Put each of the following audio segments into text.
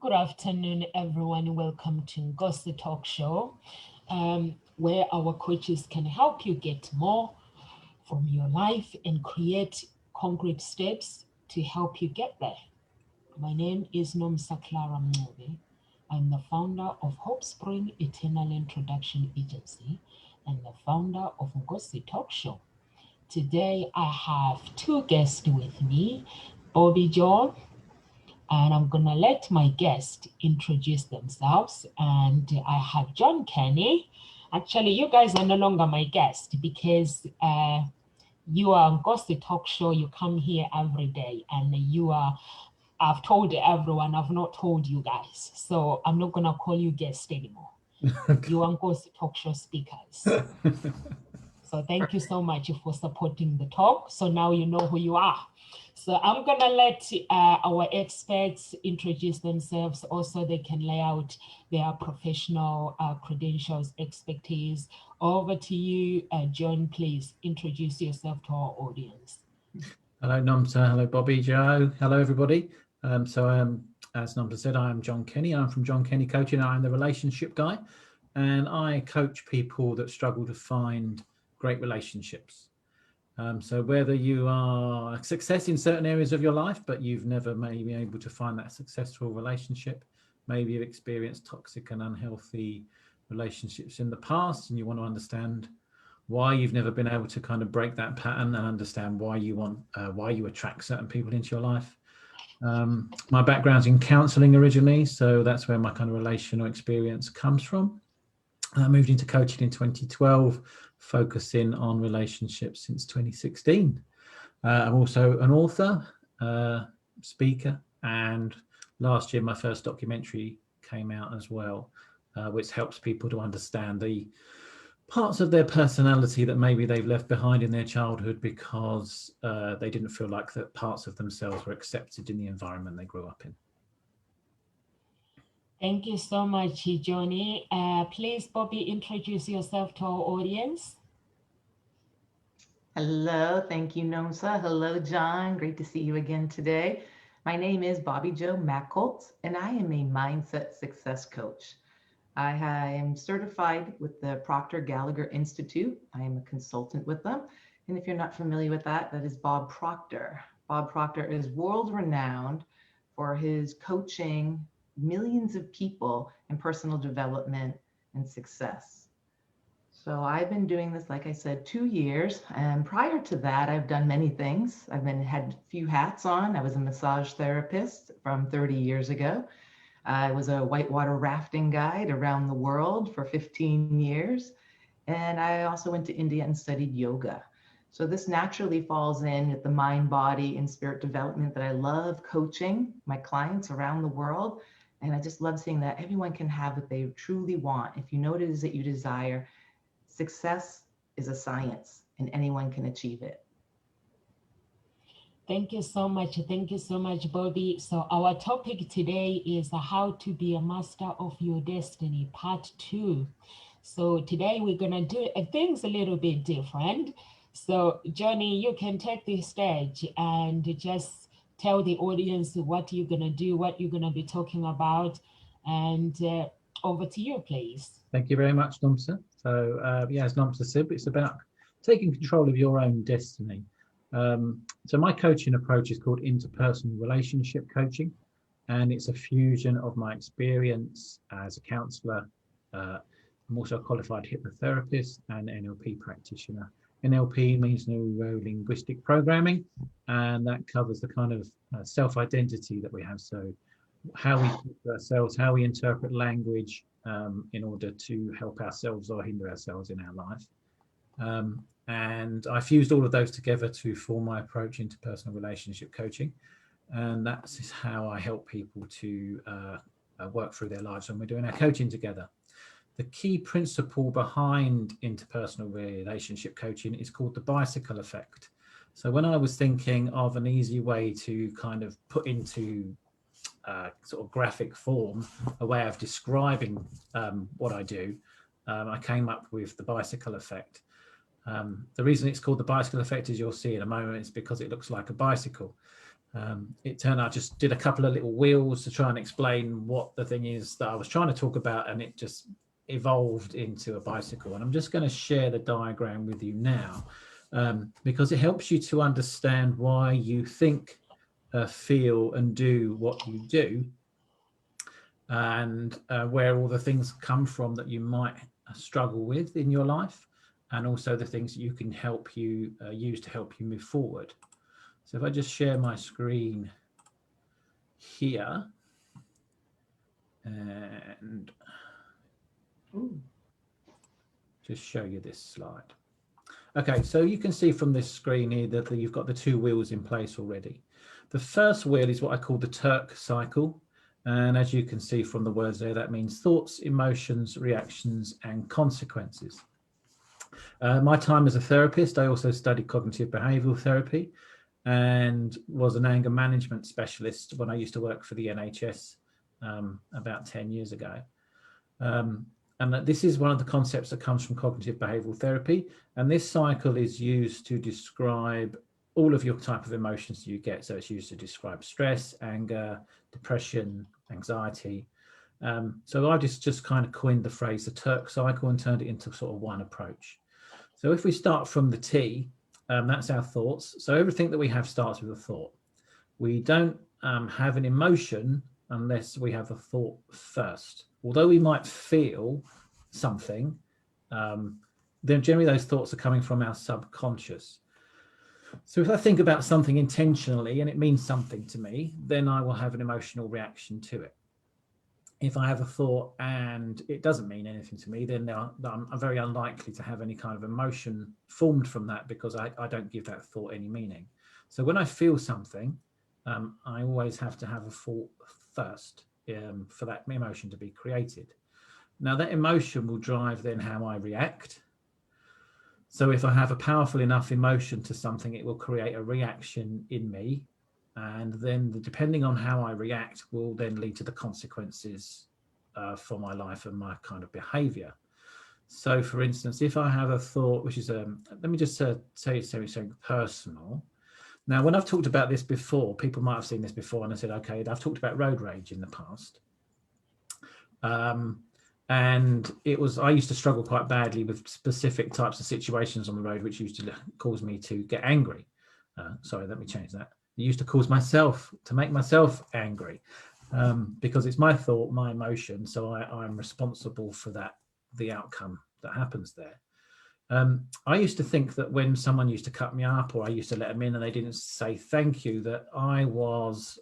Good afternoon, everyone. Welcome to Nkositalkshows, where our coaches can help you get more from your life and create concrete steps to help you get there. My name is Nkositalkshows. I'm the founder of Hope Spring Eternal Introduction Agency and the founder of Nkositalkshows. Today, I have two guests with me, Bobby John, and I'm gonna let my guest introduce themselves. And I have John Kenny. Actually, you guys are no longer my guest because you are on Ghosty Talk Show. You come here every day, and I've told everyone, I've not told you guys. So I'm not gonna call you guest anymore. You are Ghosty Talk Show speakers. So thank you so much for supporting the talk. So now you know who you are. So I'm gonna let our experts introduce themselves. Also, they can lay out their professional credentials, expertise. Over to you, John, please introduce yourself to our audience. Hello, Nomsa. Hello, Bobby, Joe. Hello, everybody. As Nomsa said, I am John Kenny. I'm from John Kenny Coaching. I'm the relationship guy, and I coach people that struggle to find great relationships. So whether you are a success in certain areas of your life, but you've never maybe been able to find that successful relationship, maybe you've experienced toxic and unhealthy relationships in the past, and you want to understand why you've never been able to kind of break that pattern and understand why you attract certain people into your life. My background's in counselling originally, so that's where my kind of relational experience comes from. I moved into coaching in 2012, focusing on relationships since 2016. I'm also an author, speaker, and last year my first documentary came out as well, which helps people to understand the parts of their personality that maybe they've left behind in their childhood because they didn't feel like that parts of themselves were accepted in the environment they grew up in. Thank you so much, Johnny. Please, Bobby, introduce yourself to our audience. Hello, thank you, Nomsa. Hello, John. Great to see you again today. My name is Bobby Jo Maccolt, and I am a mindset success coach. I am certified with the Proctor Gallagher Institute. I am a consultant with them. And if you're not familiar with that, that is Bob Proctor. Bob Proctor is world renowned for his coaching millions of people in personal development and success. So I've been doing this, like I said, 2 years. And prior to that, I've done many things. Had a few hats on. I was a massage therapist from 30 years ago. I was a whitewater rafting guide around the world for 15 years. And I also went to India and studied yoga. So this naturally falls in with the mind, body, and spirit development that I love coaching my clients around the world. And I just love seeing that everyone can have what they truly want. If you know what it is that you desire, success is a science and anyone can achieve it. Thank you so much. Thank you so much, Bobby. So our topic today is how to be a master of your destiny, part 2. So today we're gonna do things a little bit different. So Johnny, you can take the stage and just tell the audience what you're gonna do, what you're gonna be talking about, and over to you, please. Thank you very much, Nomsa. So as Nomsa said, it's about taking control of your own destiny. So my coaching approach is called interpersonal relationship coaching, and it's a fusion of my experience as a counsellor. I'm also a qualified hypnotherapist and NLP practitioner. NLP means neuro-linguistic programming, and that covers the kind of self-identity that we have. So how we talk to ourselves, how we interpret language in order to help ourselves or hinder ourselves in our life. And I fused all of those together to form my approach into personal relationship coaching. And that's how I help people to work through their lives when we're doing our coaching together. The key principle behind interpersonal relationship coaching is called the bicycle effect. So when I was thinking of an easy way to kind of put into sort of graphic form a way of describing what I do, I came up with the bicycle effect. The reason it's called the bicycle effect, as you'll see in a moment, is because it looks like a bicycle. It turned out I just did a couple of little wheels to try and explain what the thing is that I was trying to talk about, and it just evolved into a bicycle. And I'm just going to share the diagram with you now, because it helps you to understand why you think, feel and do what you do, and where all the things come from that you might struggle with in your life, and also the things that you can help you use to help you move forward. So if I just share my screen here and just show you this slide. Okay, so you can see from this screen here that you've got the two wheels in place already. The first wheel is what I call the Turk Cycle. And as you can see from the words there, that means thoughts, emotions, reactions, and consequences. My time as a therapist, I also studied cognitive behavioral therapy and was an anger management specialist when I used to work for the NHS about 10 years ago. And that this is one of the concepts that comes from cognitive behavioral therapy. And this cycle is used to describe all of your type of emotions you get. So it's used to describe stress, anger, depression, anxiety. So I just kind of coined the phrase the Turk cycle and turned it into sort of one approach. So if we start from the T, that's our thoughts. So everything that we have starts with a thought. We don't have an emotion unless we have a thought first. Although we might feel something, then generally those thoughts are coming from our subconscious. So if I think about something intentionally and it means something to me, then I will have an emotional reaction to it. If I have a thought and it doesn't mean anything to me, then I'm very unlikely to have any kind of emotion formed from that, because I don't give that thought any meaning. So when I feel something, I always have to have a thought first for that emotion to be created. Now that emotion will drive then how I react. So if I have a powerful enough emotion to something, it will create a reaction in me. And then depending on how I react will then lead to the consequences for my life and my kind of behavior. So for instance, if I have a thought, which is, let me just say something personal. Now, when I've talked about this before, people might have seen this before, and I said, okay, I've talked about road rage in the past. And I used to struggle quite badly with specific types of situations on the road, which used to cause me to get angry. Sorry, let me change that. It used to make myself angry, because it's my thought, my emotion. So I'm responsible for the outcome that happens there. I used to think that when someone used to cut me up, or I used to let them in and they didn't say thank you, that I was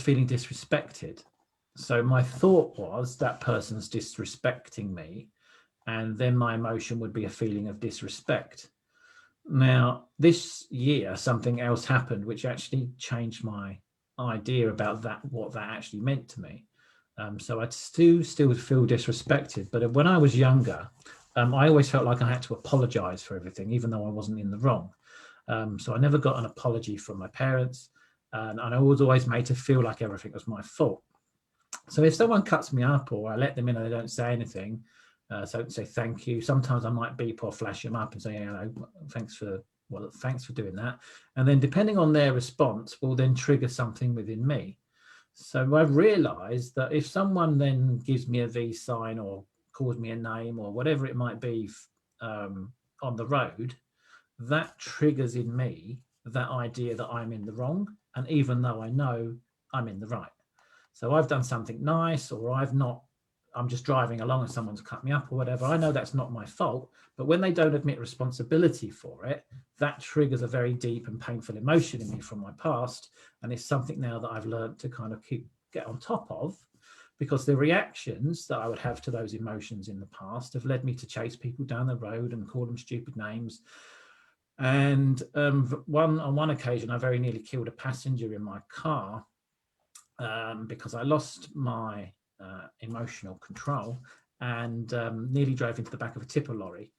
feeling disrespected. So my thought was that person's disrespecting me, and then my emotion would be a feeling of disrespect. Now, this year, something else happened which actually changed my idea about what that actually meant to me. So I still feel disrespected. But when I was younger, I always felt like I had to apologize for everything, even though I wasn't in the wrong. So I never got an apology from my parents. And I was always made to feel like everything was my fault. So if someone cuts me up, or I let them in and they don't say anything, so don't say thank you. Sometimes I might beep or flash them up and say, thanks for doing that. And then depending on their response will then trigger something within me. So I've realized that if someone then gives me a V sign or calls me a name or whatever it might be on the road, that triggers in me that idea that I'm in the wrong. And even though I know I'm in the right. So I've done something nice, or I'm just driving along and someone's cut me up or whatever. I know that's not my fault, but when they don't admit responsibility for it, that triggers a very deep and painful emotion in me from my past. And it's something now that I've learned to kind of get on top of, because the reactions that I would have to those emotions in the past have led me to chase people down the road and call them stupid names. And on one occasion, I very nearly killed a passenger in my car, because I lost my emotional control and nearly drove into the back of a tipper lorry,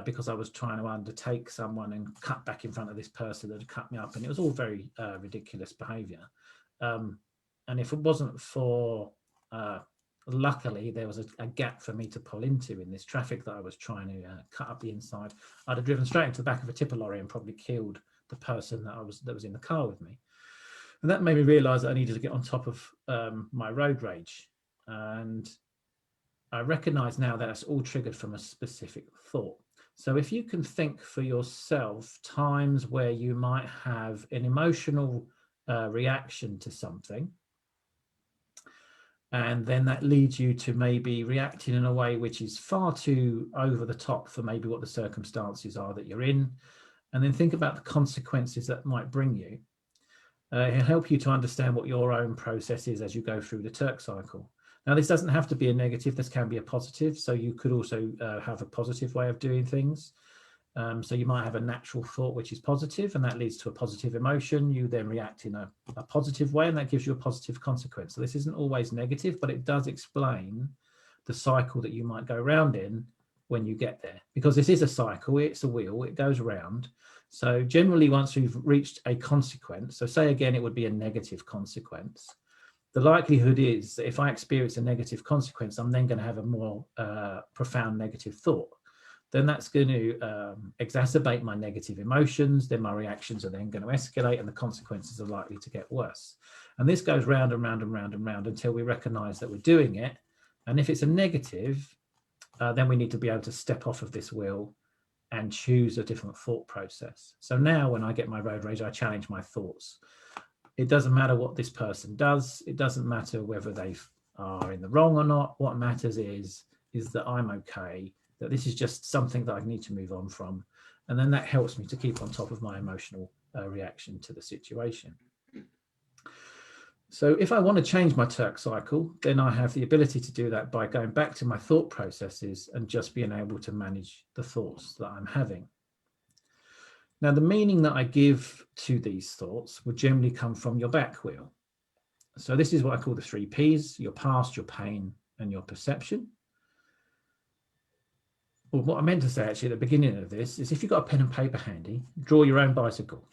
because I was trying to undertake someone and cut back in front of this person that had cut me up. And it was all very ridiculous behavior. And if it wasn't for, luckily, there was a gap for me to pull into in this traffic that I was trying to cut up the inside, I'd have driven straight into the back of a tipper lorry and probably killed the person that was in the car with me. And that made me realize that I needed to get on top of my road rage. And I recognize now that it's all triggered from a specific thought. So if you can think for yourself times where you might have an emotional reaction to something, and then that leads you to maybe reacting in a way which is far too over the top for maybe what the circumstances are that you're in, and then think about the consequences that might bring you. It'll help you to understand what your own process is as you go through the Turk cycle. Now, this doesn't have to be a negative, this can be a positive. So you could also have a positive way of doing things. So you might have a natural thought which is positive, and that leads to a positive emotion. You then react in a positive way, and that gives you a positive consequence. So this isn't always negative, but it does explain the cycle that you might go around in when you get there. Because this is a cycle, it's a wheel, it goes around. So generally, once we've reached a consequence, so say again, it would be a negative consequence. The likelihood is that if I experience a negative consequence, I'm then going to have a more profound negative thought. Then that's going to exacerbate my negative emotions. Then my reactions are then going to escalate, and the consequences are likely to get worse. And this goes round and round and round and round until we recognize that we're doing it. And if it's a negative, then we need to be able to step off of this wheel and choose a different thought process. So now when I get my road rage, I challenge my thoughts. It doesn't matter what this person does. It doesn't matter whether they are in the wrong or not. What matters is that I'm okay, that this is just something that I need to move on from. And then that helps me to keep on top of my emotional reaction to the situation. So if I want to change my Turk cycle, then I have the ability to do that by going back to my thought processes and just being able to manage the thoughts that I'm having. Now, the meaning that I give to these thoughts would generally come from your back wheel. So this is what I call the 3 Ps: your past, your pain, and your perception. Well, what I meant to say actually at the beginning of this is if you've got a pen and paper handy, draw your own bicycle.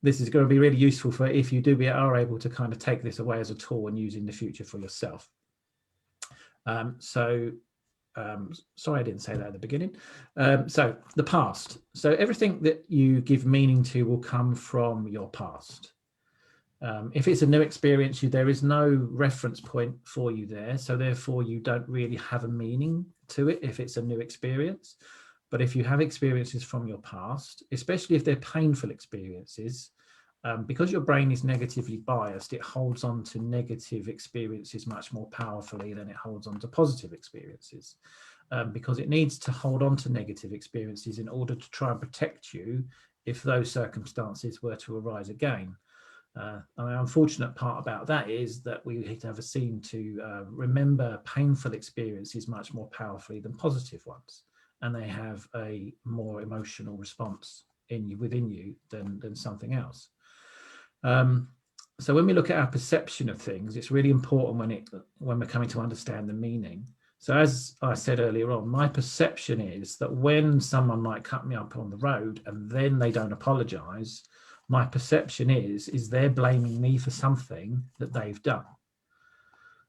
This is going to be really useful for if you are able to kind of take this away as a tool and use in the future for yourself. Sorry, I didn't say that at the beginning. So the past. So everything that you give meaning to will come from your past. If it's a new experience, there is no reference point for you there. So therefore, you don't really have a meaning to it if it's a new experience. But if you have experiences from your past, especially if they're painful experiences, because your brain is negatively biased, it holds on to negative experiences much more powerfully than it holds on to positive experiences, because it needs to hold on to negative experiences in order to try and protect you if those circumstances were to arise again. The unfortunate part about that is that we have seem to remember painful experiences much more powerfully than positive ones, and they have a more emotional response within you than something else. So when we look at our perception of things, it's really important when we're coming to understand the meaning. So as I said earlier on, my perception is that when someone might cut me up on the road and then they don't apologize, my perception is they're blaming me for something that they've done.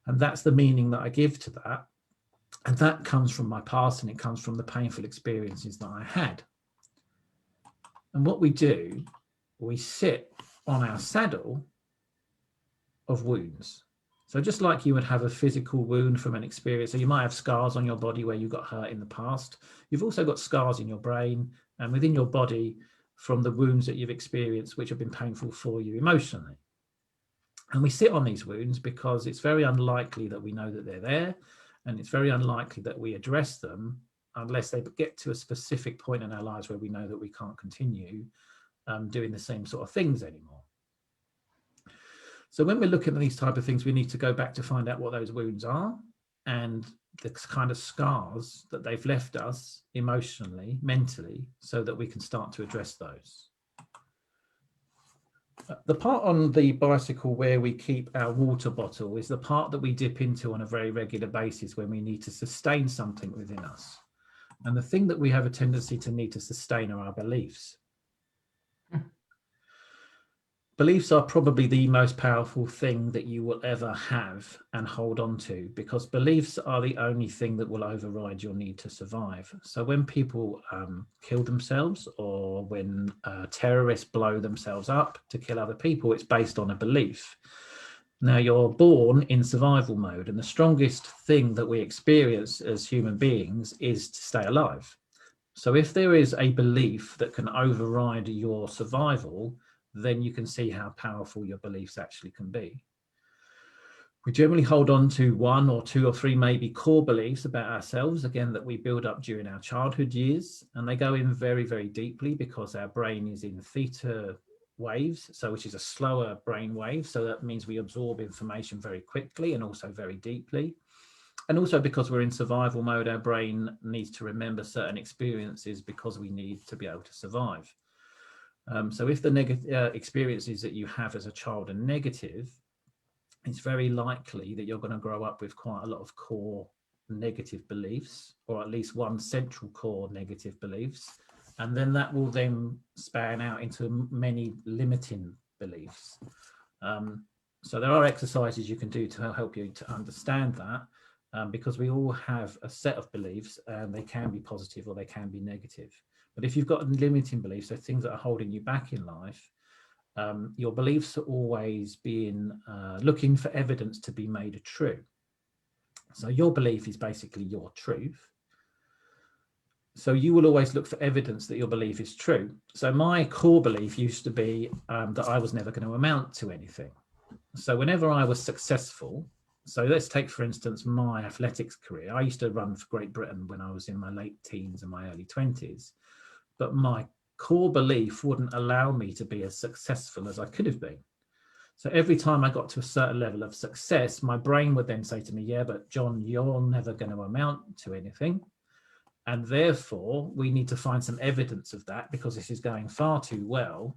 And that's the meaning that I give to that. And that comes from my past, and it comes from the painful experiences that I had. And what we do, we sit on our saddle of wounds. So just like you would have a physical wound from an experience, so you might have scars on your body where you got hurt in the past. You've also got scars in your brain and within your body from the wounds that you've experienced, which have been painful for you emotionally. And we sit on these wounds because it's very unlikely that we know that they're there, and it's very unlikely that we address them unless they get to a specific point in our lives where we know that we can't continue doing the same sort of things anymore. So when we're looking at these type of things, we need to go back to find out what those wounds are and the kind of scars that they've left us emotionally, mentally, so that we can start to address those. The part on the bicycle where we keep our water bottle is the part that we dip into on a very regular basis when we need to sustain something within us. And the thing that we have a tendency to need to sustain are our beliefs. Beliefs are probably the most powerful thing that you will ever have and hold on to, because beliefs are the only thing that will override your need to survive. So when people kill themselves, or when terrorists blow themselves up to kill other people, it's based on a belief. Now, you're born in survival mode, and the strongest thing that we experience as human beings is to stay alive. So if there is a belief that can override your survival, then you can see how powerful your beliefs actually can be. We generally hold on to one or two or three maybe core beliefs about ourselves, again, that we build up during our childhood years, and they go in very, very deeply because our brain is in theta waves, so which is a slower brain wave. So that means we absorb information very quickly and also very deeply. And also because we're in survival mode, our brain needs to remember certain experiences because we need to be able to survive. So if the negative experiences that you have as a child are negative, it's very likely that you're going to grow up with quite a lot of core negative beliefs, or at least one central core negative beliefs. And then that will then span out into many limiting beliefs. So there are exercises you can do to help you to understand that, because we all have a set of beliefs, and they can be positive or they can be negative. But if you've got limiting beliefs, so things that are holding you back in life, your beliefs are always being looking for evidence to be made true. So your belief is basically your truth. So you will always look for evidence that your belief is true. So my core belief used to be that I was never going to amount to anything. So whenever I was successful, so let's take, for instance, my athletics career. I used to run for Great Britain when I was in my late teens and my early 20s. But my core belief wouldn't allow me to be as successful as I could have been. So every time I got to a certain level of success, my brain would then say to me, yeah, but John, you're never going to amount to anything. And therefore, we need to find some evidence of that, because this is going far too well.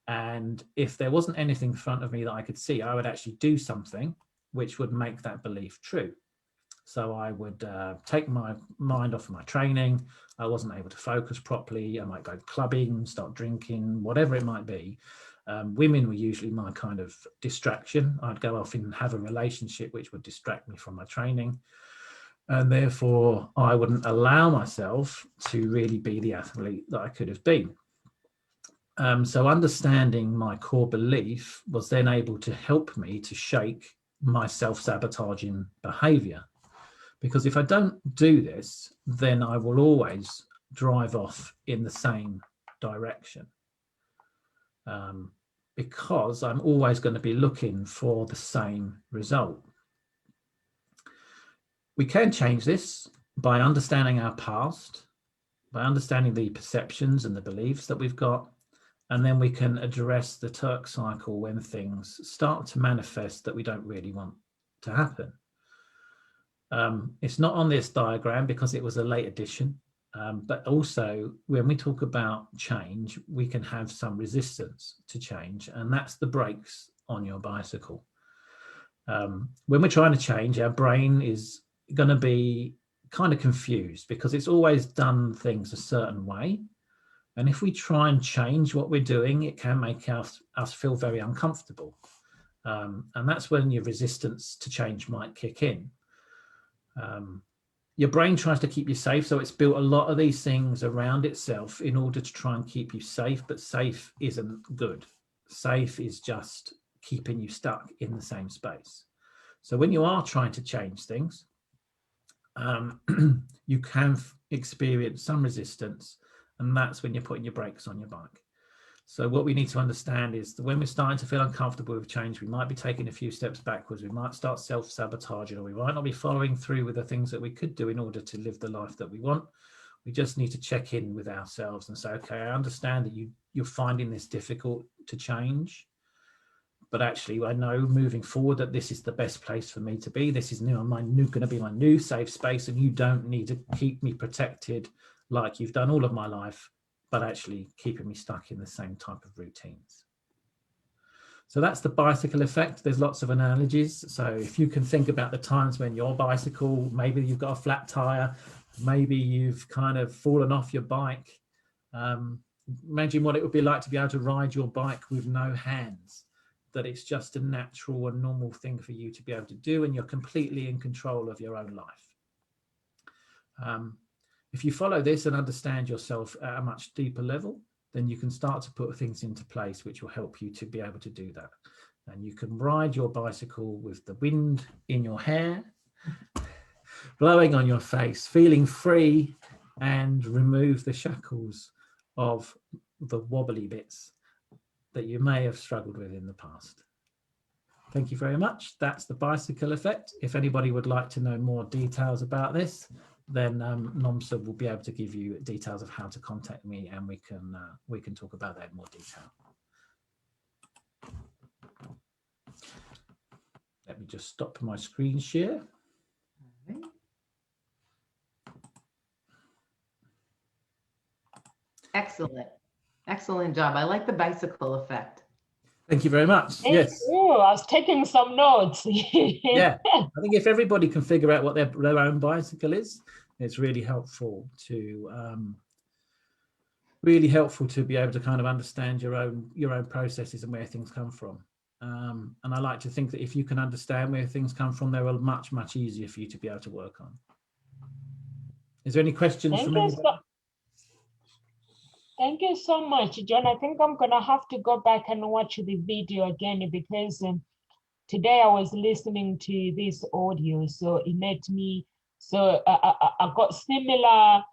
And if there wasn't anything in front of me that I could see, I would actually do something which would make that belief true. So I would take my mind off of my training. I wasn't able to focus properly. I might go clubbing, start drinking, whatever it might be. Women were usually my kind of distraction. I'd go off and have a relationship which would distract me from my training. And therefore, I wouldn't allow myself to really be the athlete that I could have been. So understanding my core belief was then able to help me to shake my self-sabotaging behavior. Because if I don't do this, then I will always drive off in the same direction. Because I'm always going to be looking for the same result. We can change this by understanding our past, by understanding the perceptions and the beliefs that we've got, and then we can address the Turk cycle when things start to manifest that we don't really want to happen. It's not on this diagram because it was a late addition, but also when we talk about change, we can have some resistance to change, and that's the brakes on your bicycle. When we're trying to change, our brain is going to be kind of confused because it's always done things a certain way. And if we try and change what we're doing, it can make us feel very uncomfortable. And that's when your resistance to change might kick in. Your brain tries to keep you safe, so it's built a lot of these things around itself in order to try and keep you safe, but safe isn't good. Safe is just keeping you stuck in the same space. So when you are trying to change things, you can experience some resistance, and that's when you're putting your brakes on your bike. So what we need to understand is that when we're starting to feel uncomfortable with change, we might be taking a few steps backwards. We might start self-sabotaging, or we might not be following through with the things that we could do in order to live the life that we want. We just need to check in with ourselves and say, okay, I understand that you're finding this difficult to change, but actually I know moving forward that this is the best place for me to be. This is going to be my new safe space, and you don't need to keep me protected like you've done all of my life, but actually keeping me stuck in the same type of routines. So that's the bicycle effect. There's lots of analogies. So if you can think about the times when your bicycle, maybe you've got a flat tire, maybe you've kind of fallen off your bike, imagine what it would be like to be able to ride your bike with no hands, that it's just a natural and normal thing for you to be able to do, and you're completely in control of your own life. If you follow this and understand yourself at a much deeper level, then you can start to put things into place which will help you to be able to do that. And you can ride your bicycle with the wind in your hair, blowing on your face, feeling free, and remove the shackles of the wobbly bits that you may have struggled with in the past. Thank you very much. That's the bicycle effect. If anybody would like to know more details about this, then Nomsa will be able to give you details of how to contact me, and we can talk about that in more detail. Let me just stop my screen share. Excellent. Excellent job. I like the bicycle effect. Thank you very much. Thank yes. you. I was taking some notes. Yeah, I think if everybody can figure out what their own bicycle is, it's really helpful to be able to kind of understand your own processes and where things come from. And I like to think that if you can understand where things come from, they're much, much easier for you to be able to work on. Is there any questions from anybody? Thank you so much, John. I think I'm going to have to go back and watch the video again, because today I was listening to this audio, so it made me, so I got similar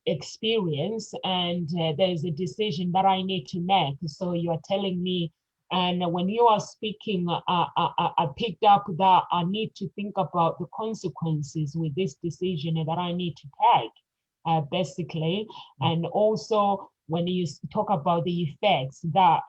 experience, and there's a decision that I need to make. So you are telling me, and when you are speaking, I picked up that I need to think about the consequences with this decision that I need to take. Basically, and also when you talk about the effects that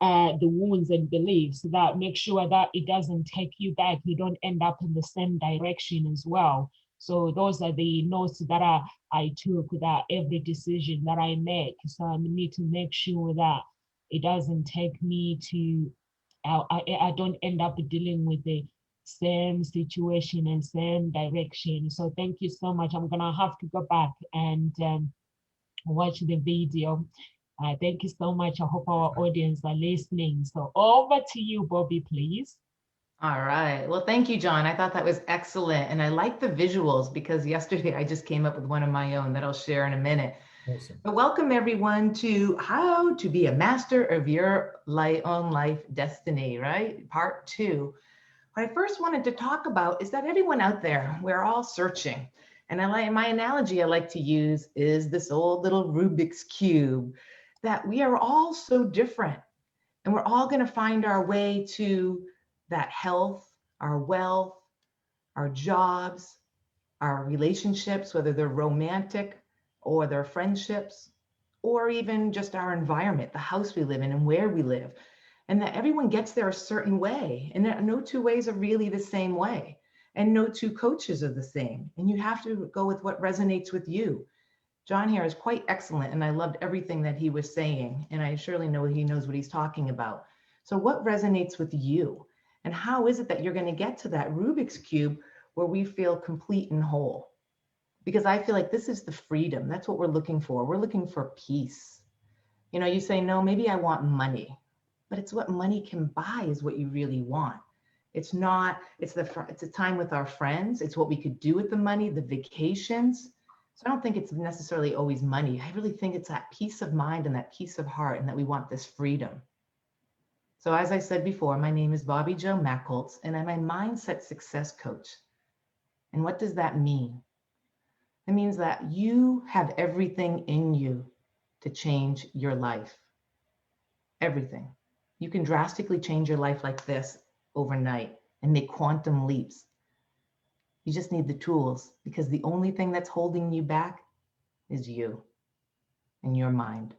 the wounds and beliefs, that make sure that it doesn't take you back, you don't end up in the same direction as well. So those are the notes that I took, that every decision that I make, so I need to make sure that it doesn't take me to, I don't end up dealing with the same situation and same direction. So thank you so much. I'm gonna have to go back and watch the video. Thank you so much. I hope our audience are listening. So over to you, Bobby, please. All right. Well, thank you, John. I thought that was excellent. And I like the visuals, because yesterday I just came up with one of my own that I'll share in a minute. Awesome. But welcome everyone to How to Be a Master of Your Own Life Destiny, right? Part 2. What I first wanted to talk about is that everyone out there, we're all searching. And my analogy I like to use is this old little Rubik's Cube, that we are all so different, and we're all going to find our way to that health, our wealth, our jobs, our relationships, whether they're romantic or they're friendships, or even just our environment, the house we live in and where we live. And that everyone gets there a certain way, and that no two ways are really the same way, and no two coaches are the same. And you have to go with what resonates with you. John here is quite excellent, and I loved everything that he was saying, and I surely know he knows what he's talking about. So what resonates with you, and how is it that you're going to get to that Rubik's Cube where we feel complete and whole? Because I feel like this is the freedom. That's what we're looking for. We're looking for peace. You know, you say, no, maybe I want money. But it's what money can buy is what you really want. It's not, it's a time with our friends. It's what we could do with the money, the vacations. So I don't think it's necessarily always money. I really think it's that peace of mind and that peace of heart, and that we want this freedom. So as I said before, my name is Bobby Jo Mackoltz, and I'm a mindset success coach. And what does that mean? It means that you have everything in you to change your life. Everything. You can drastically change your life like this overnight and make quantum leaps. You just need the tools, because the only thing that's holding you back is you and your mind.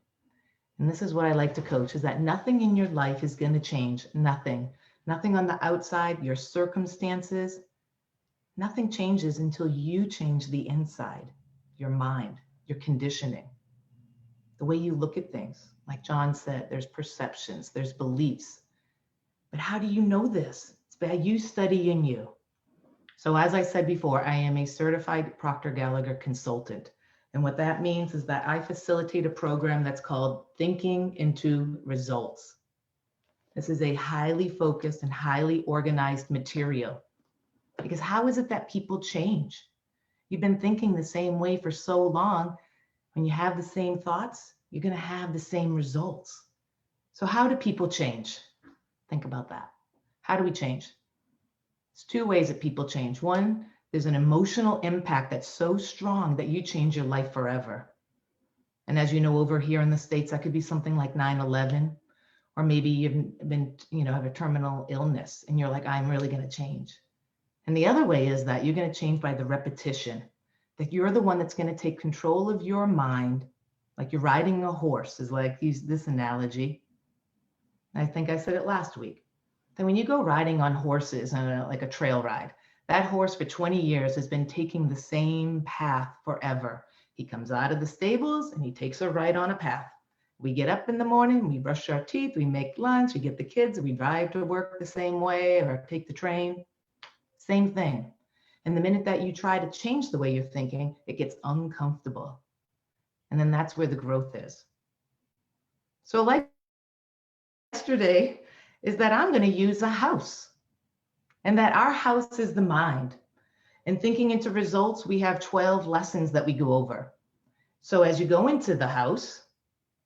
And this is what I like to coach, is that nothing in your life is going to change. Nothing. Nothing on the outside, your circumstances. Nothing changes until you change the inside, your mind, your conditioning, the way you look at things. Like John said, there's perceptions, there's beliefs. But how do you know this? It's by you studying you. So as I said before, I am a certified Proctor Gallagher consultant. And what that means is that I facilitate a program that's called Thinking into Results. This is a highly focused and highly organized material. Because how is it that people change? You've been thinking the same way for so long. When you have the same thoughts, you're going to have the same results. So how do people change? Think about that. How do we change? There's two ways that people change. One, there's an emotional impact that's so strong that you change your life forever. And as you know, over here in the States, that could be something like 9/11, or maybe you've been, have a terminal illness and you're like, I'm really going to change. And the other way is that you're going to change by the repetition, that you're the one that's going to take control of your mind, like you're riding a horse, is like, use this analogy. I think I said it last week. That when you go riding on horses on like a trail ride, that horse for 20 years has been taking the same path forever. He comes out of the stables and he takes a right on a path. We get up in the morning, we brush our teeth, we make lunch, we get the kids, we drive to work the same way or take the train. Same thing. And the minute that you try to change the way you're thinking, it gets uncomfortable. And then that's where the growth is. So like yesterday is that I'm going to use a house, and that our house is the mind. And thinking into results, we have 12 lessons that we go over. So as you go into the house,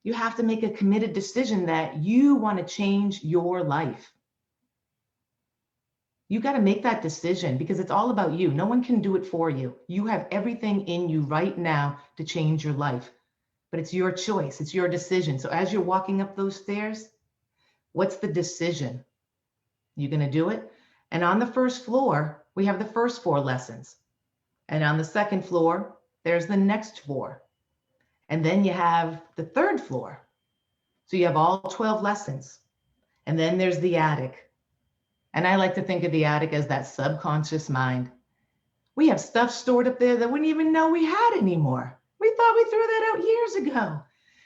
you have to make a committed decision that you want to change your life. You got to make that decision because it's all about you. No one can do it for you. You have everything in you right now to change your life, but it's your choice. It's your decision. So as you're walking up those stairs, what's the decision? You going to do it? And on the first floor, we have the first 4 lessons. And on the second floor, there's the next 4. And then you have the third floor. So you have all 12 lessons. And then there's the attic. And I like to think of the attic as that subconscious mind. We have stuff stored up there that we didn't even know we had anymore. We thought we threw that out years ago.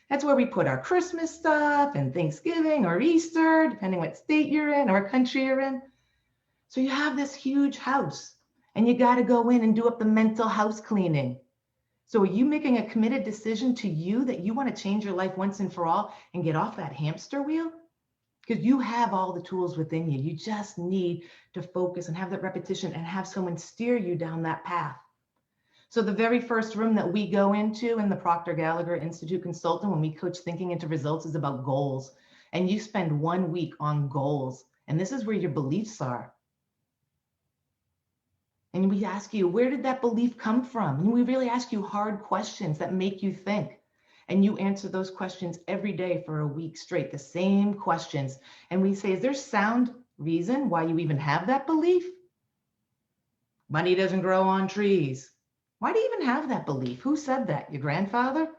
That's where we put our Christmas stuff and Thanksgiving or Easter, depending what state you're in or country you're in. So you have this huge house and you got to go in and do up the mental house cleaning. So are you making a committed decision to you that you want to change your life once and for all and get off that hamster wheel? Because you have all the tools within you. You just need to focus and have that repetition and have someone steer you down that path. So the very first room that we go into in the Proctor Gallagher Institute Consultant when we coach Thinking into Results is about goals. And you spend 1 week on goals. And this is where your beliefs are. And we ask you, where did that belief come from? And we really ask you hard questions that make you think. And you answer those questions every day for a week straight, the same questions. And we say, is there sound reason why you even have that belief? Money doesn't grow on trees. Why do you even have that belief? Who said that? Your grandfather?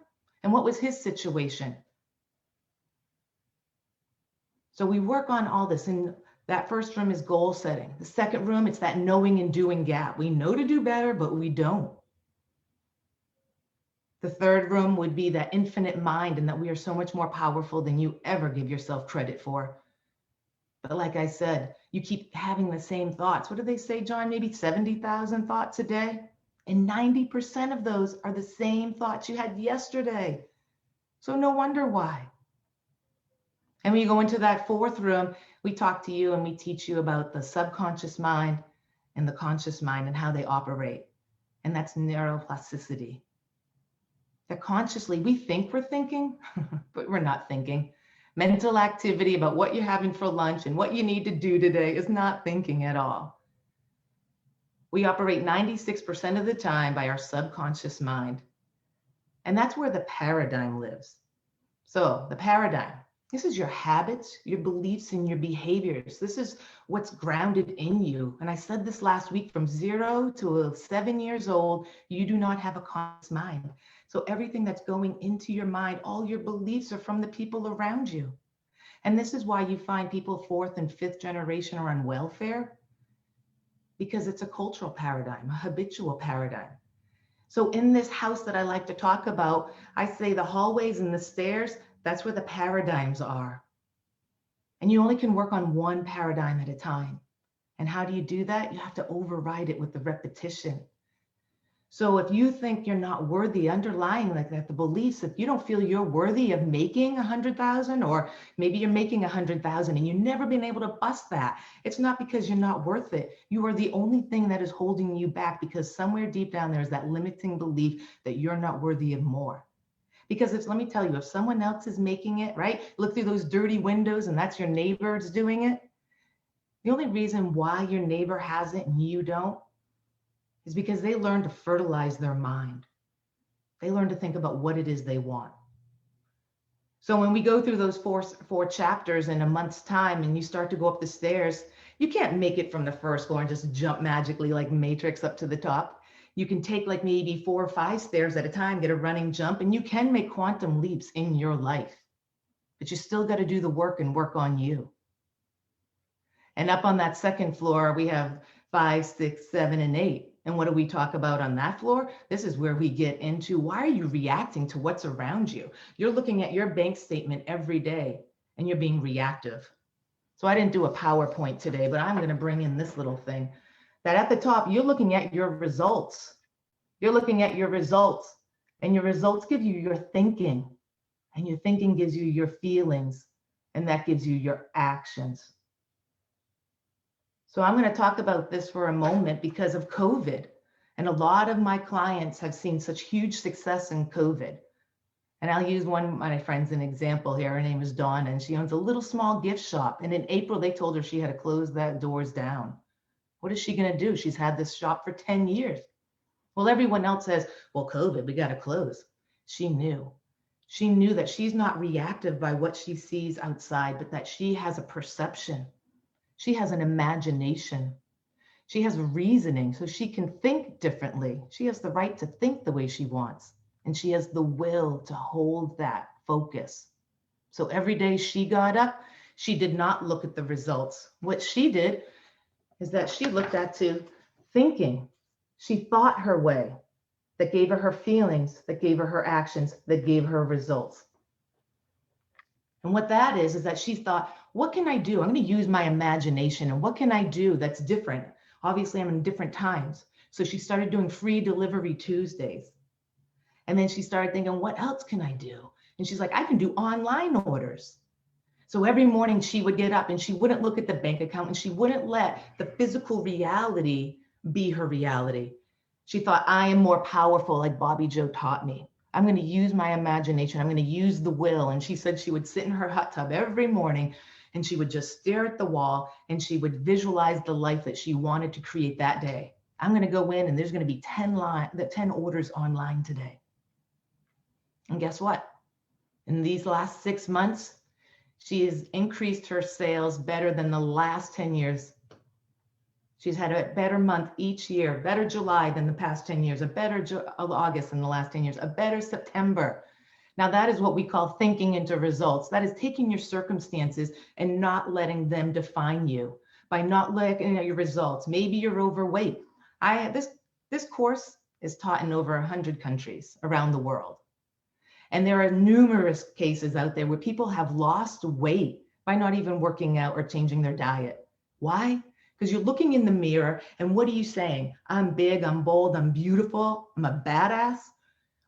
And what was his situation? So we work on all this. And that first room is goal setting. The second room, it's that knowing and doing gap. We know to do better, but we don't. The third room would be that infinite mind and that we are so much more powerful than you ever give yourself credit for. But like I said, you keep having the same thoughts. What do they say, John? Maybe 70,000 thoughts a day? And 90% of those are the same thoughts you had yesterday. So no wonder why. And when you go into that fourth room, we talk to you and we teach you about the subconscious mind and the conscious mind and how they operate. And that's neuroplasticity. That consciously we think we're thinking, but we're not thinking. Mental activity about what you're having for lunch and what you need to do today is not thinking at all. We operate 96% of the time by our subconscious mind. And that's where the paradigm lives. So the paradigm, this is your habits, your beliefs, and your behaviors. This is what's grounded in you. And I said this last week, from 0 to 7 years old, you do not have a conscious mind. So everything that's going into your mind, all your beliefs are from the people around you. And this is why you find people 4th and 5th generation are on welfare, because it's a cultural paradigm, a habitual paradigm. So in this house that I like to talk about, I say the hallways and the stairs, that's where the paradigms are. And you only can work on one paradigm at a time. And how do you do that? You have to override it with the repetition. So if you think you're not worthy, underlying like that, the beliefs, if you don't feel you're worthy of making 100,000, or maybe you're making 100,000 and you've never been able to bust that, it's not because you're not worth it. You are the only thing that is holding you back, because somewhere deep down there is that limiting belief that you're not worthy of more. Because let me tell you, if someone else is making it, right? Look through those dirty windows and that's your neighbor's doing it. The only reason why your neighbor has it and you don't is because they learn to fertilize their mind. They learn to think about what it is they want. So when we go through those four chapters in a month's time and you start to go up the stairs, you can't make it from the first floor and just jump magically like Matrix up to the top. You can take like maybe 4 or 5 stairs at a time, get a running jump, and you can make quantum leaps in your life. But you still got to do the work and work on you. And up on that second floor, we have 5, 6, 7, and 8. And what do we talk about on that floor? This is where we get into, why are you reacting to what's around you? You're looking at your bank statement every day and you're being reactive. So I didn't do a PowerPoint today, but I'm going to bring in this little thing that at the top, you're looking at your results. You're looking at your results, and your results give you your thinking, and your thinking gives you your feelings, and that gives you your actions. So I'm going to talk about this for a moment because of COVID. And a lot of my clients have seen such huge success in COVID. And I'll use one of my friends an example here. Her name is Dawn, and she owns a little small gift shop. And in April, they told her she had to close that doors down. What is she going to do? She's had this shop for 10 years. Well, everyone else says, well, COVID, we got to close. She knew. She knew that she's not reactive by what she sees outside, but that she has a perception. She has an imagination. She has reasoning, so she can think differently. She has the right to think the way she wants, and she has the will to hold that focus. So every day she got up, she did not look at the results. What she did is that she looked at to thinking. She thought her way. That gave her her feelings, that gave her her actions, that gave her results. And what that is that she thought, what can I do? I'm going to use my imagination. And what can I do that's different? Obviously, I'm in different times. So she started doing free delivery Tuesdays. And then she started thinking, what else can I do? And she's like, I can do online orders. So every morning she would get up and she wouldn't look at the bank account and she wouldn't let the physical reality be her reality. She thought, I am more powerful, like Bobby Joe taught me. I'm going to use my imagination. I'm going to use the will. And she said she would sit in her hot tub every morning and she would just stare at the wall and she would visualize the life that she wanted to create that day. I'm going to go in and there's going to be 10 orders online today. And guess what? In these last 6 months, she has increased her sales better than the last 10 years. She's had a better month each year, better July than the past 10 years, a better August than the last 10 years, a better September. Now that is what we call thinking into results. That is taking your circumstances and not letting them define you by not looking at your results. Maybe you're overweight. This course is taught in over 100 countries around the world. And there are numerous cases out there where people have lost weight by not even working out or changing their diet. Why? Because you're looking in the mirror and what are you saying? I'm big, I'm bold, I'm beautiful, I'm a badass.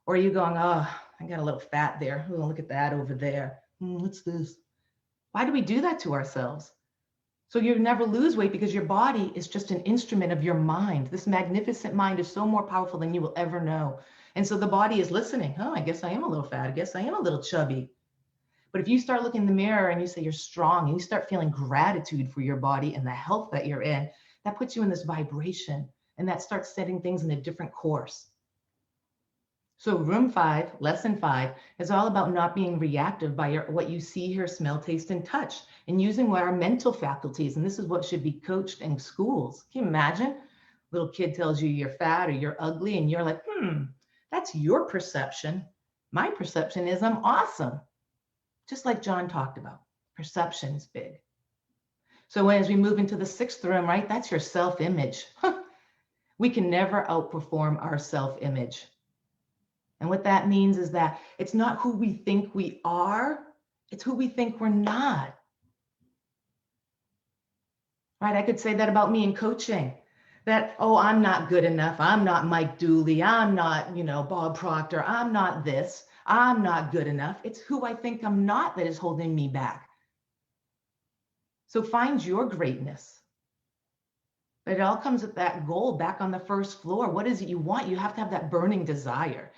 Or are you going, oh, I got a little fat there. Oh, look at that over there. What's this? Why do we do that to ourselves? So you never lose weight because your body is just an instrument of your mind. This magnificent mind is so more powerful than you will ever know. And so the body is listening. Oh, I guess I am a little fat. I guess I am a little chubby. But if you start looking in the mirror and you say you're strong and you start feeling gratitude for your body and the health that you're in, that puts you in this vibration and that starts setting things in a different course. So room 5, lesson 5 is all about not being reactive by what you see, hear, smell, taste, and touch and using our mental faculties. And this is what should be coached in schools. Can you imagine? Little kid tells you you're fat or you're ugly and you're like, that's your perception. My perception is I'm awesome. Just like John talked about, perception is big. So as we move into the 6th room, right, that's your self-image. We can never outperform our self-image. And what that means is that it's not who we think we are, it's who we think we're not. Right, I could say that about me in coaching. that, oh, I'm not good enough. I'm not Mike Dooley. I'm not, Bob Proctor. I'm not this. I'm not good enough. It's who I think I'm not that is holding me back. So find your greatness. But it all comes with that goal back on the first floor. What is it you want? You have to have that burning desire.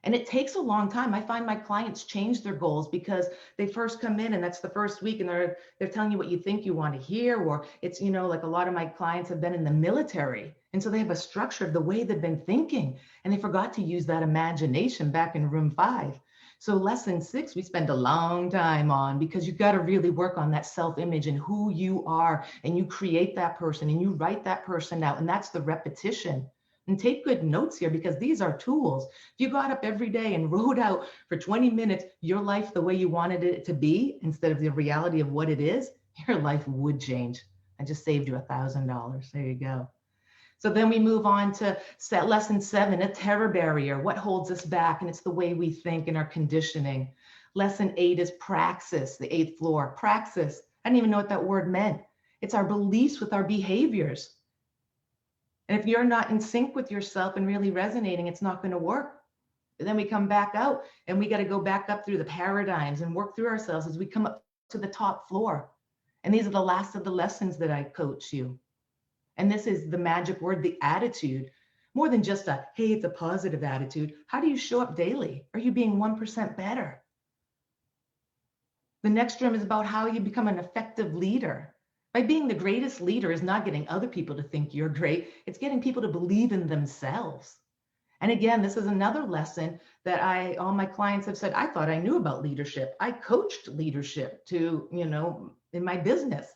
And it takes a long time. I find my clients change their goals because they first come in and that's the first week and they're telling you what you think you want to hear. Or it's, like a lot of my clients have been in the military. And so they have a structure of the way they've been thinking and they forgot to use that imagination back in room 5. So lesson 6, we spend a long time on because you've got to really work on that self-image and who you are. And you create that person and you write that person out. And that's the repetition. And take good notes here because these are tools. If you got up every day and wrote out for 20 minutes your life the way you wanted it to be instead of the reality of what it is, your life would change. I just saved you $1,000. There you go. So then we move on to lesson 7, a terror barrier, what holds us back, and it's the way we think and our conditioning. Lesson 8 is praxis, the 8th floor. Praxis, I didn't even know what that word meant. It's our beliefs with our behaviors. And if you're not in sync with yourself and really resonating, it's not going to work. And then we come back out and we got to go back up through the paradigms and work through ourselves as we come up to the top floor. And these are the last of the lessons that I coach you. And this is the magic word, the attitude. More than just a, hey, it's a positive attitude. How do you show up daily? Are you being 1% better? The next room is about how you become an effective leader. By being the greatest leader is not getting other people to think you're great. It's getting people to believe in themselves. And again, this is another lesson that all my clients have said, I thought I knew about leadership. I coached leadership in my business.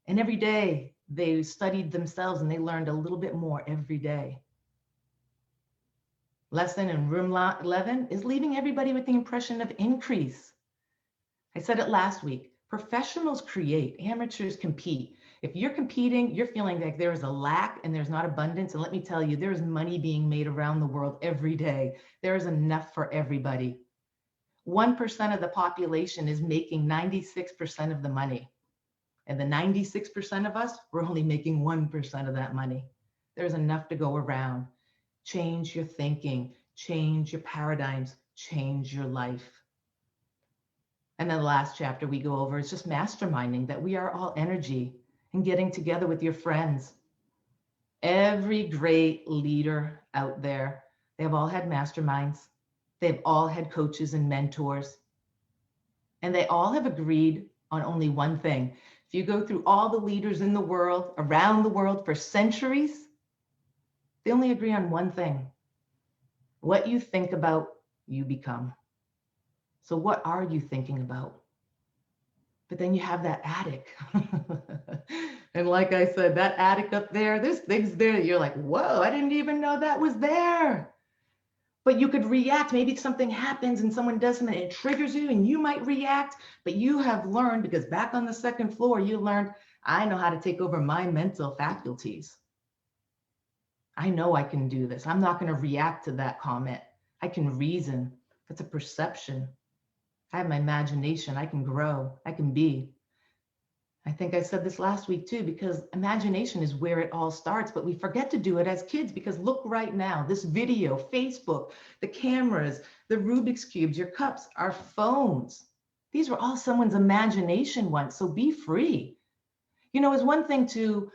And every day they studied themselves and they learned a little bit more every day. Lesson in room 11 is leaving everybody with the impression of increase. I said it last week. Professionals create, amateurs compete. If you're competing, you're feeling like there is a lack and there's not abundance. And let me tell you, there is money being made around the world every day. There is enough for everybody. 1% of the population is making 96% of the money. And the 96% of us, we're only making 1% of that money. There's enough to go around. Change your thinking, change your paradigms, change your life. And then the last chapter we go over is just masterminding, that we are all energy and getting together with your friends. Every great leader out there, they have all had masterminds. They've all had coaches and mentors. And they all have agreed on only one thing. If you go through all the leaders in the world, around the world for centuries, they only agree on one thing. What you think about, you become. So what are you thinking about? But then you have that attic. And like I said, that attic up there, there's things there that you're like, whoa, I didn't even know that was there. But you could react. Maybe something happens and someone does something and it triggers you and you might react, but you have learned, because back on the second floor, you learned, I know how to take over my mental faculties. I know I can do this. I'm not going to react to that comment. I can reason. That's a perception. I have my imagination. I can grow. I can be. I think I said this last week too, because imagination is where it all starts, but we forget to do it as kids because look right now, this video, Facebook, the cameras, the Rubik's Cubes, your cups, our phones. These were all someone's imagination once, so be free. It's one thing to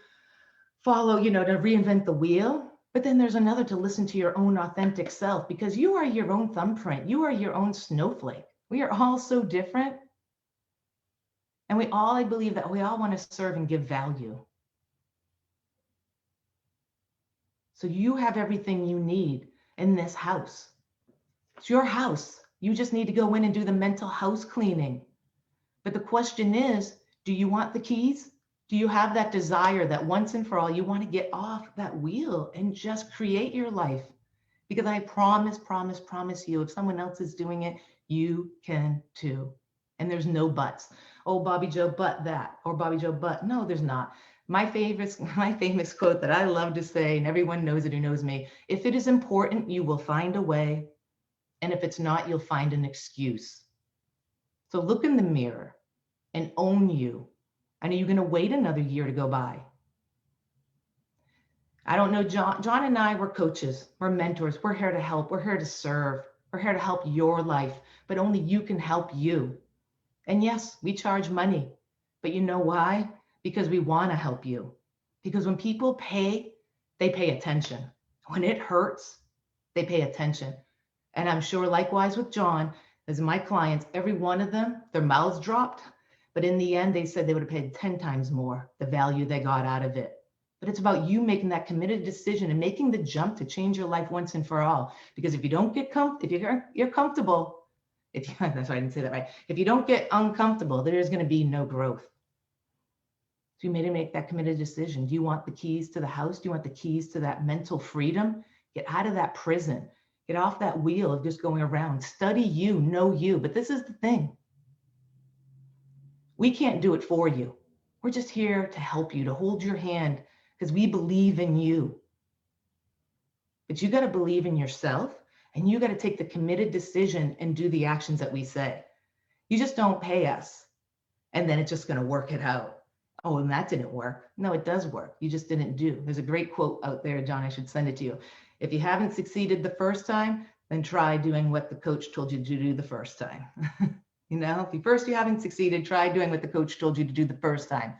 follow, to reinvent the wheel, but then there's another to listen to your own authentic self because you are your own thumbprint. You are your own snowflake. We are all so different. And I believe that we all want to serve and give value. So you have everything you need in this house. It's your house. You just need to go in and do the mental house cleaning. But the question is, do you want the keys? Do you have that desire that once and for all, you want to get off that wheel and just create your life? Because I promise you, if someone else is doing it, you can too. And there's no buts. Oh, Bobby Joe, but that. Or Bobby Joe, but no, there's not. My famous quote that I love to say, and everyone knows it who knows me, if it is important, you will find a way. And if it's not, you'll find an excuse. So look in the mirror and own you. And are you going to wait another year to go by? I don't know, John and I, we're coaches, we're mentors, we're here to help, we're here to serve, we're here to help your life, but only you can help you. And yes, we charge money, but you know why? Because we want to help you. Because when people pay, they pay attention. When it hurts, they pay attention. And I'm sure likewise with John, as my clients, every one of them, their mouths dropped, but in the end, they said they would have paid 10 times more the value they got out of it. But it's about you making that committed decision and making the jump to change your life once and for all. Because if you don't get if you're comfortable, if you, that's why I didn't say that right. If you don't get uncomfortable, there's going to be no growth. So you made to make that committed decision. Do you want the keys to the house? Do you want the keys to that mental freedom? Get out of that prison. Get off that wheel of just going around. Study you, know you. But this is the thing. We can't do it for you. We're just here to help you, to hold your hand, because we believe in you. But you got to believe in yourself, and you got to take the committed decision and do the actions that we say. You just don't pay us, and then it's just going to work it out. Oh, and that didn't work. No, it does work. You just didn't do. There's a great quote out there, John. I should send it to you. If you haven't succeeded the first time, then try doing what the coach told you to do the first time. You know, if you haven't succeeded, try doing what the coach told you to do the first time.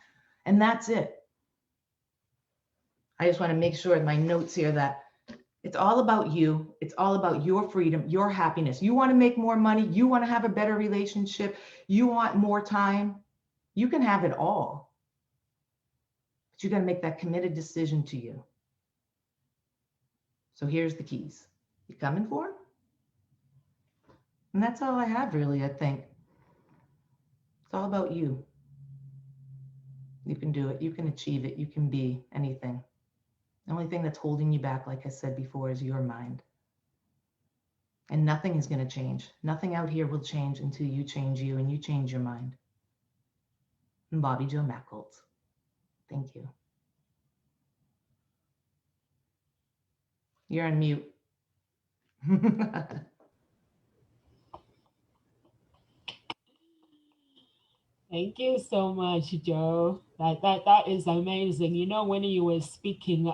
And that's it. I just want to make sure in my notes here that it's all about you. It's all about your freedom, your happiness. You want to make more money. You want to have a better relationship. You want more time. You can have it all. But you got to make that committed decision to you. So here's the keys. You coming for them? And that's all I have, really, I think. It's all about you. You can do it. You can achieve it. You can be anything. The only thing that's holding you back, like I said before, is your mind. And nothing is going to change. Nothing out here will change until you change you and you change your mind. I'm Bobby Jo Mackoltz. Thank you. You're on mute. Thank you so much, Joe. That is amazing. You know, when you were speaking,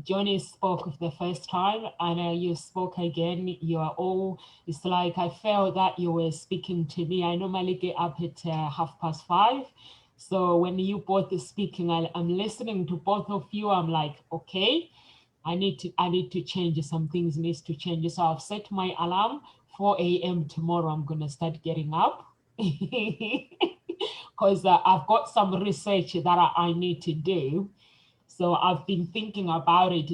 Johnny spoke the first time, and you spoke again. You are all. It's like I felt that you were speaking to me. I normally get up at 5:30. So when you both are speaking, I'm listening to both of you. I'm like, okay, I need to change some things. Needs to change. So I've set my alarm 4 a.m. tomorrow. I'm gonna start getting up. Because I've got some research that I need to do. So I've been thinking about it,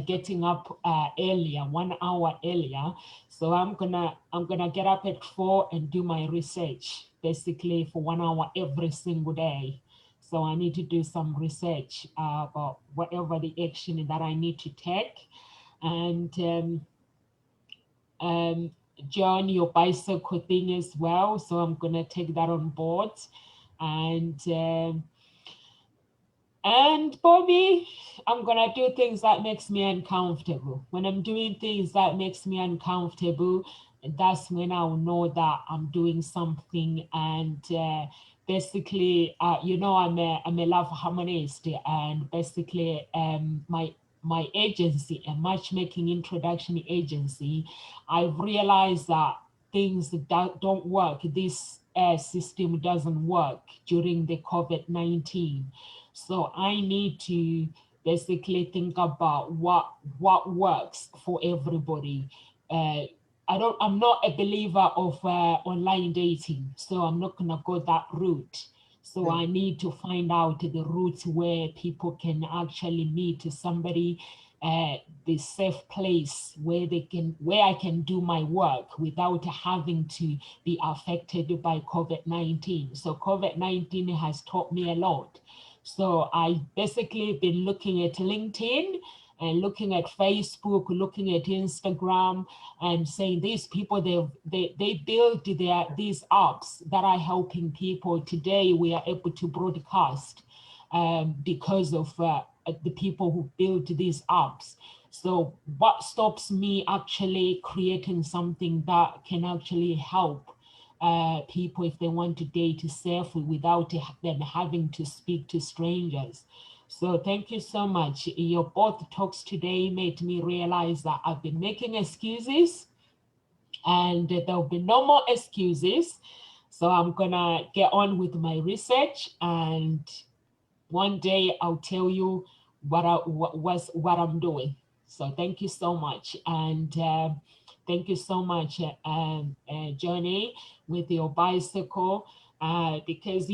getting up earlier, 1 hour earlier. So I'm gonna get up at 4 and do my research, basically for 1 hour every single day. So I need to do some research about whatever the action that I need to take. And John, your bicycle thing as well. So I'm gonna take that on board. And Bobby, I'm gonna do things that makes me uncomfortable. When I'm doing things that makes me uncomfortable, that's when I'll know that I'm doing something. And basically, you know, I'm a love harmonist, and basically, my agency, a matchmaking introduction agency, I've realized that things that don't work. This system doesn't work during the COVID-19. So I need to basically think about what works for everybody. I'm not a believer of online dating, so I'm not gonna go that route. So I need to find out the routes where people can actually meet somebody, the safe place where I can do my work without having to be affected by COVID-19. So COVID-19 has taught me a lot. So I basically been looking at LinkedIn and looking at Facebook, looking at Instagram, and saying these people they build these apps that are helping people. Today we are able to broadcast because of the people who build these apps. So what stops me actually creating something that can actually help people if they want to date safely without them having to speak to strangers? So thank you so much. Your both talks today made me realize that I've been making excuses, and there'll be no more excuses. So I'm gonna get on with my research, and one day I'll tell you what I'm doing. So thank you so much, and thank you so much, Johnny, with your bicycle. Because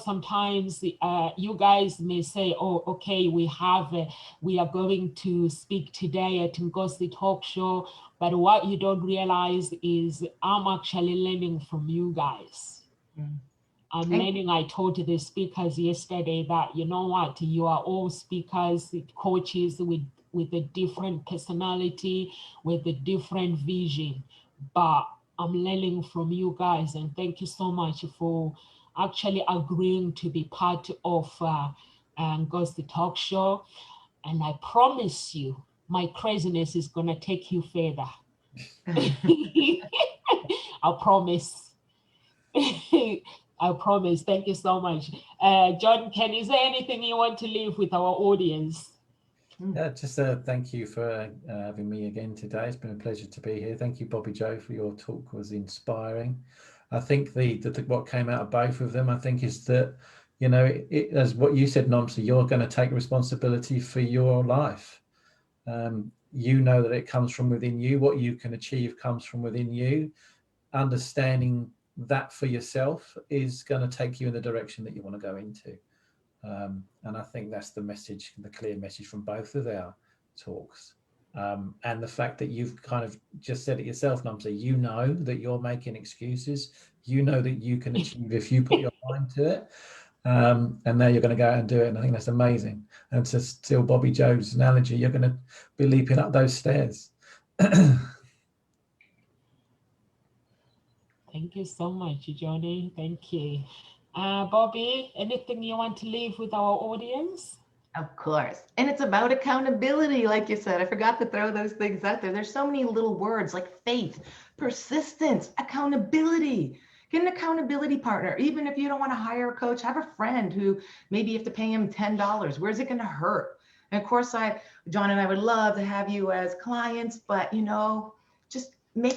sometimes you guys may say, "Oh, okay, we are going to speak today at Ngozi Talk Show," but what you don't realize is I'm actually learning from you guys. Mm. I'm And learning. I told the speakers yesterday that, you know what, you are all speakers, coaches with a different personality, with a different vision. But I'm learning from you guys, and thank you so much for actually agreeing to be part of Goes the Talk Show. And I promise you, my craziness is gonna take you further. I promise. I promise. Thank you so much. John Ken, is there anything you want to leave with our audience? Yeah, just thank you for having me again today. It's been a pleasure to be here. Thank you, Bobby Joe, for your talk. Was inspiring. I think the what came out of both of them, I think, is that as what you said, Nomsa, you're going to take responsibility for your life. You know that it comes from within you. What you can achieve comes from within you. Understanding that for yourself is going to take you in the direction that you want to go into. And I think that's the message, the clear message from both of our talks. And the fact that you've kind of just said it yourself, Namsa, you know that you're making excuses. You know that you can achieve if you put your mind to it. And now you're going to go out and do it. And I think that's amazing. And to steal Bobby Joe's analogy, you're going to be leaping up those stairs. Thank you so much, Johnny. Thank you. Bobby, anything you want to leave with our audience? of course. And it's about accountability, like you said. I forgot to throw those things out there. There's so many little words like faith, persistence, accountability. Get an accountability partner. Even if you don't want to hire a coach, have a friend who maybe you have to pay him $10. Where's it going to hurt? And of course, John and I would love to have you as clients, but just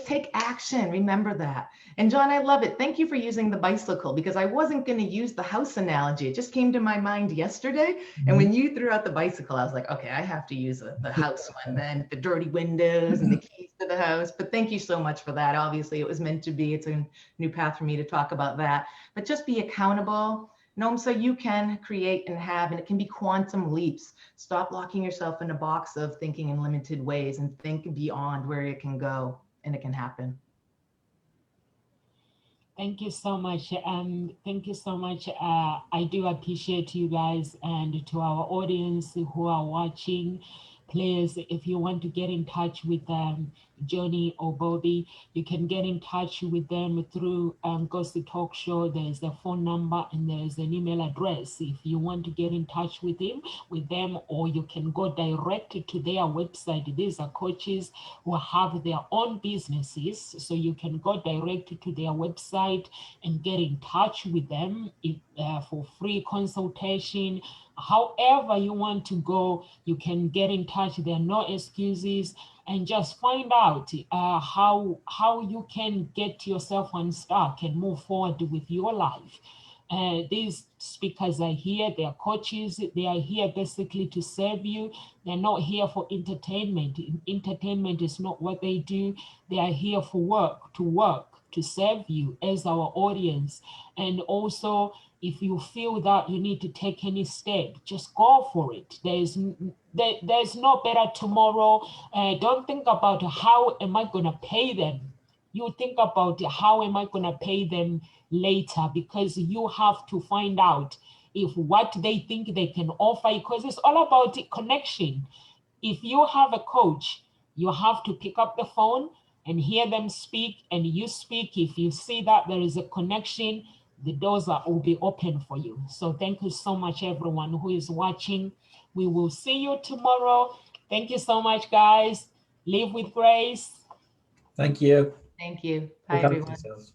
take action. Remember that. And John, I love it. Thank you for using the bicycle, because I wasn't going to use the house analogy. It just came to my mind yesterday. And when you threw out the bicycle, I was like, okay, I have to use the house one then, the dirty windows and the keys to the house. But thank you so much for that. Obviously, it was meant to be. It's a new path for me to talk about that. But just be accountable. So you can create and have, and it can be quantum leaps. Stop locking yourself in a box of thinking in limited ways and think beyond where it can go, and it can happen. Thank you so much. Thank you so much. I do appreciate you guys, and to our audience who are watching. Please, if you want to get in touch with Johnny or Bobby, you can get in touch with them through Ghost Talk Show. There's a phone number and there's an email address. If you want to get in touch with them, or you can go direct to their website. These are coaches who have their own businesses, so you can go direct to their website and get in touch with them for free consultation. However you want to go, you can get in touch. There are no excuses, and just find out how you can get yourself unstuck and move forward with your life. These speakers are here, they are coaches, they are here basically to serve you. They're not here for entertainment. Entertainment is not what they do. They are here for work, to serve you as our audience. And also, if you feel that you need to take any step, just go for it. There's no better tomorrow. Don't think about how am I going to pay them. You think about how am I going to pay them later, because you have to find out if what they think they can offer, because it's all about connection. If you have a coach, you have to pick up the phone and hear them speak, and you speak. If you see that there is a connection, the doors will be open for you. So thank you so much, everyone who is watching. We will see you tomorrow. Thank you so much, guys. Live with grace. Thank you. Thank you. Bye, Look after everyone. yourselves.